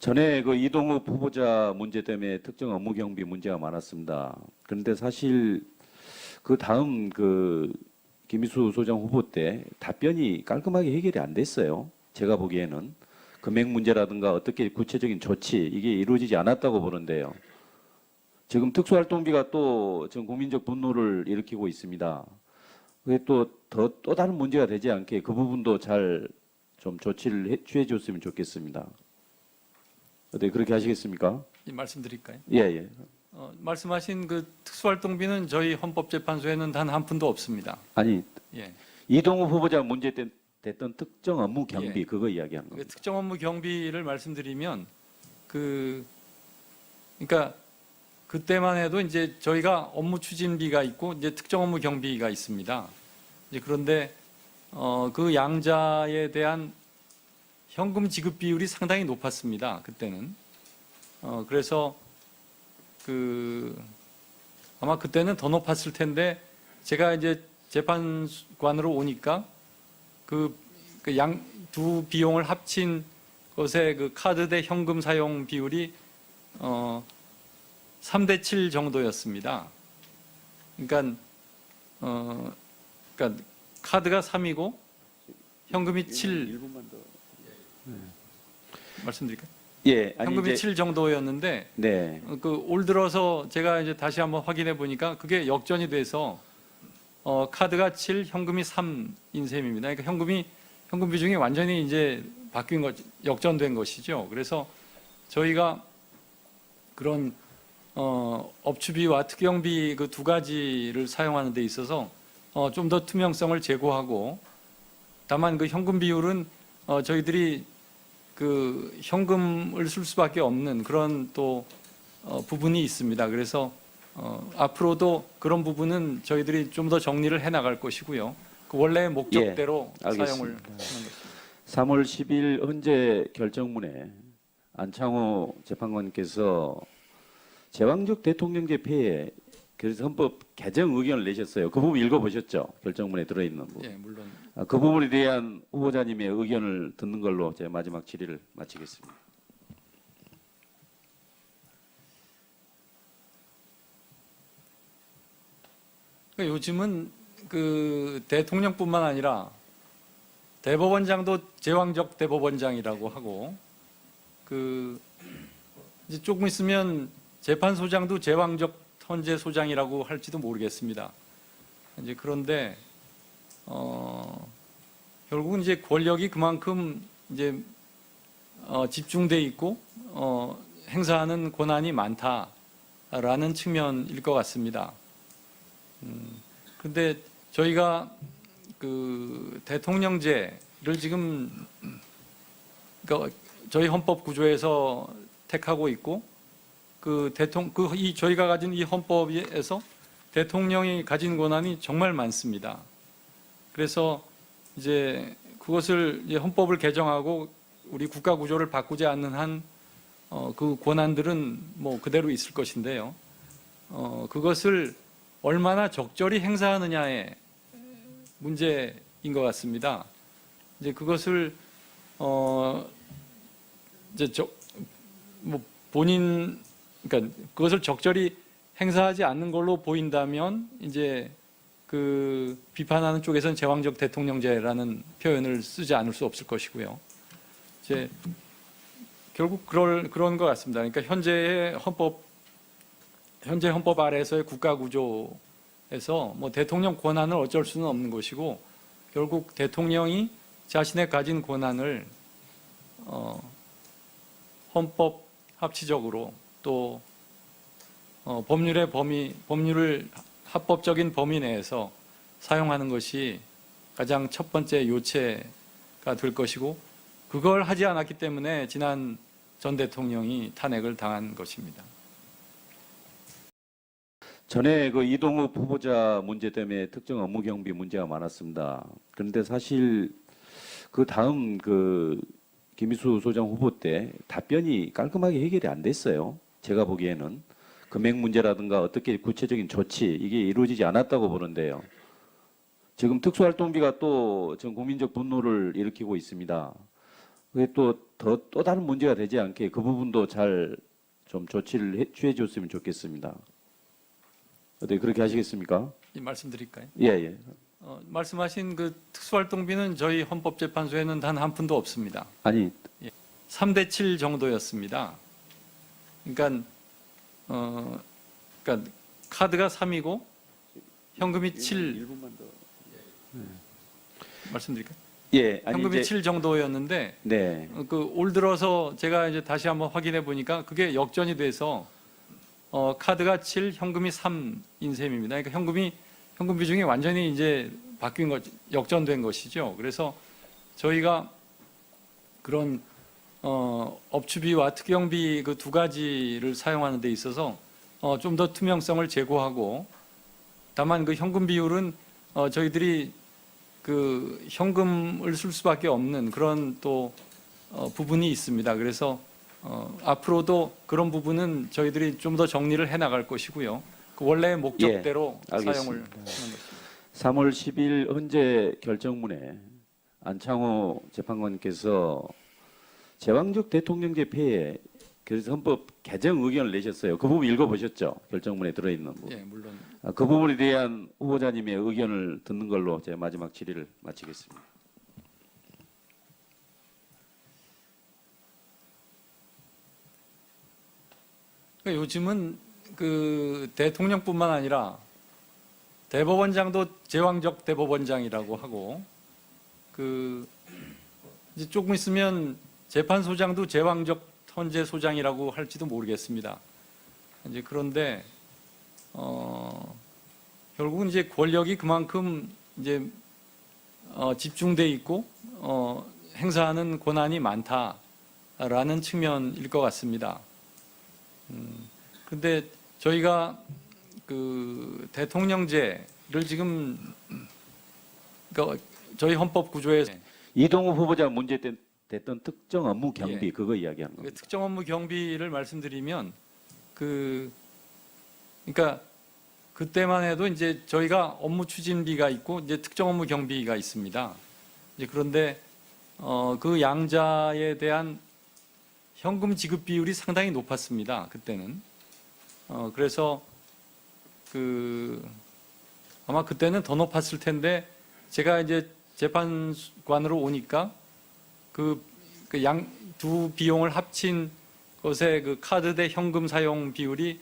전에 그 이동욱 후보자 문제 때문에 특정 업무 경비 문제가 많았습니다. 그런데 사실 그 다음 그 김희수 소장 후보 때 답변이 깔끔하게 해결이 안 됐어요. 제가 보기에는 금액 문제라든가 어떻게 구체적인 조치 이게 이루어지지 않았다고 보는데요. 지금 특수활동비가 또 전 국민적 분노를 일으키고 있습니다. 그게 또 다른 문제가 되지 않게 그 부분도 잘 좀 조치를 취해 줬으면 좋겠습니다. 어떻게 그렇게 하시겠습니까? 말씀드릴까요? 예, 예. 말씀하신 그 특수활동비는 저희 헌법재판소에는 단 한 푼도 없습니다. 아니, 예. 이동욱 후보자 문제 때 됐던 특정 업무 경비 예. 그거 이야기하는 그 겁니다. 특정 업무 경비를 말씀드리면 그러니까 그때만 해도 이제 저희가 업무 추진비가 있고 이제 특정 업무 경비가 있습니다. 이제 그런데 그 양자에 대한 현금 지급 비율이 상당히 높았습니다. 그때는 그래서 아마 그때는 더 높았을 텐데 제가 이제 재판관으로 오니까 두 비용을 합친 것의 그 카드 대 현금 사용 비율이 3대 7 정도였습니다. 그러니까 카드가 3이고 현금이 7 말씀드릴까요? 예, 아니 현금이 이제 7 정도였는데 네, 올 들어서 제가 이제 다시 한번 확인해 보니까 그게 역전이 돼서 카드가 7, 현금이 3인 셈입니다. 그러니까 현금 비중이 완전히 이제 바뀐 것, 역전된 것이죠. 그래서 저희가 그런 업추비와 특경비 그 두 가지를 사용하는 데 있어서 좀 더 투명성을 제고하고 다만 그 현금 비율은 저희들이 그 현금을 쓸 수밖에 없는 그런 또 부분이 있습니다. 그래서 앞으로도 그런 부분은 저희들이 좀 더 정리를 해 나갈 것이고요. 그 원래의 목적대로 예, 사용을 알겠습니다. 하는 것입니다. 3월 10일 헌재 결정문에 안창호 재판관께서 제왕적 대통령제 폐해 그래서 헌법 개정 의견을 내셨어요. 그 부분 읽어보셨죠? 결정문에 들어있는 부분. 예, 물론 그 부분에 대한 후보자님의 의견을 듣는 걸로 제 마지막 질의를 마치겠습니다. 그러니까 요즘은 그 대통령뿐만 아니라 대법원장도 제왕적 대법원장이라고 하고 이제 조금 있으면 재판소장도 제왕적 헌재 소장이라고 할지도 모르겠습니다. 이제 그런데 결국은 이제 권력이 그만큼 이제 집중돼 있고 행사하는 권한이 많다라는 측면일 것 같습니다. 그런데 저희가 그 대통령제를 지금 그러니까 저희 헌법 구조에서 택하고 있고 저희가 가진 이 헌법에서 대통령이 가진 권한이 정말 많습니다. 그래서 이제 그것을 이제 헌법을 개정하고 우리 국가 구조를 바꾸지 않는 한 그 권한들은 뭐 그대로 있을 것인데요. 그것을 얼마나 적절히 행사하느냐의 문제인 것 같습니다. 이제 그것을 이제 그러니까 그것을 적절히 행사하지 않는 걸로 보인다면 이제 그 비판하는 쪽에서는 제왕적 대통령제라는 표현을 쓰지 않을 수 없을 것이고요. 이제 결국 그런 것 같습니다. 그러니까 현재 헌법 아래에서의 국가 구조에서 뭐 대통령 권한을 어쩔 수는 없는 것이고 결국 대통령이 자신의 가진 권한을 헌법 합치적으로 또 법률을 합법적인 범위 내에서 사용하는 것이 가장 첫 번째 요체가 될 것이고 그걸 하지 않았기 때문에 지난 전 대통령이 탄핵을 당한 것입니다. 전에 그 이동욱 후보자 문제 때문에 특정 업무 경비 문제가 많았습니다. 그런데 사실 그 다음 그 김희수 소장 후보 때 답변이 깔끔하게 해결이 안 됐어요. 제가 보기에는 금액 문제라든가 어떻게 구체적인 조치 이게 이루어지지 않았다고 보는데요. 지금 특수활동비가 또 전 국민적 분노를 일으키고 있습니다. 그게 또 다른 문제가 되지 않게 그 부분도 잘 좀 조치를 취해 줬으면 좋겠습니다. 어떻게 그렇게 하시겠습니까? 말씀드릴까요? 예, 예. 말씀하신 그 특수활동비는 저희 헌법재판소에는 단 한 푼도 없습니다. 아니, 3대 7 정도였습니다. 그러니까 그러니까 카드가 3이고 현금이 7 말씀드릴까요? 예, 아니 현금이 이제 7 정도였는데 네. 올 들어서 제가 이제 다시 한번 확인해 보니까 그게 역전이 돼서 카드가 7, 현금이 3인 셈입니다. 그러니까 현금 비중이 완전히 이제 바뀐 것, 역전된 것이죠. 그래서 저희가 그런 업추비와 특경비 그 두 가지를 사용하는 데 있어서 좀 더 투명성을 제고하고, 다만 그 현금 비율은 저희들이 그 현금을 쓸 수밖에 없는 그런 또 부분이 있습니다. 그래서 앞으로도 그런 부분은 저희들이 좀 더 정리를 해 나갈 것이고요. 그 원래의 목적대로 사용을 하는 알겠습니다. 것입니다. 3월 10일 헌재 결정문에 안창호 재판관께서 제왕적 대통령제 폐해 그래서 헌법 개정 의견을 내셨어요. 그 부분 읽어보셨죠? 결정문에 들어있는 부분. 예, 물론. 그 부분에 대한 후보자님의 의견을 듣는 걸로 제 마지막 질의를 마치겠습니다. 그러니까 요즘은 그 대통령뿐만 아니라 대법원장도 제왕적 대법원장이라고 하고, 그 이제 조금 있으면 재판소장도 제왕적 헌재 소장이라고 할지도 모르겠습니다. 이제 그런데 결국은 이제 권력이 그만큼 이제 집중돼 있고 행사하는 권한이 많다라는 측면일 것 같습니다. 근데 저희가 그 대통령제를 지금 그러니까 저희 헌법 구조에서 이동우 후보자 문제 됐던 특정 업무 경비 예. 그거 이야기하는 그 겁니다. 특정 업무 경비를 말씀드리면 그러니까 그때만 해도 이제 저희가 업무 추진비가 있고 이제 특정 업무 경비가 있습니다. 이제 그런데 그 양자에 대한 현금 지급 비율이 상당히 높았습니다. 그때는 그래서 아마 그때는 더 높았을 텐데 제가 이제 재판관으로 오니까 두 비용을 합친 것의 그 카드 대 현금 사용 비율이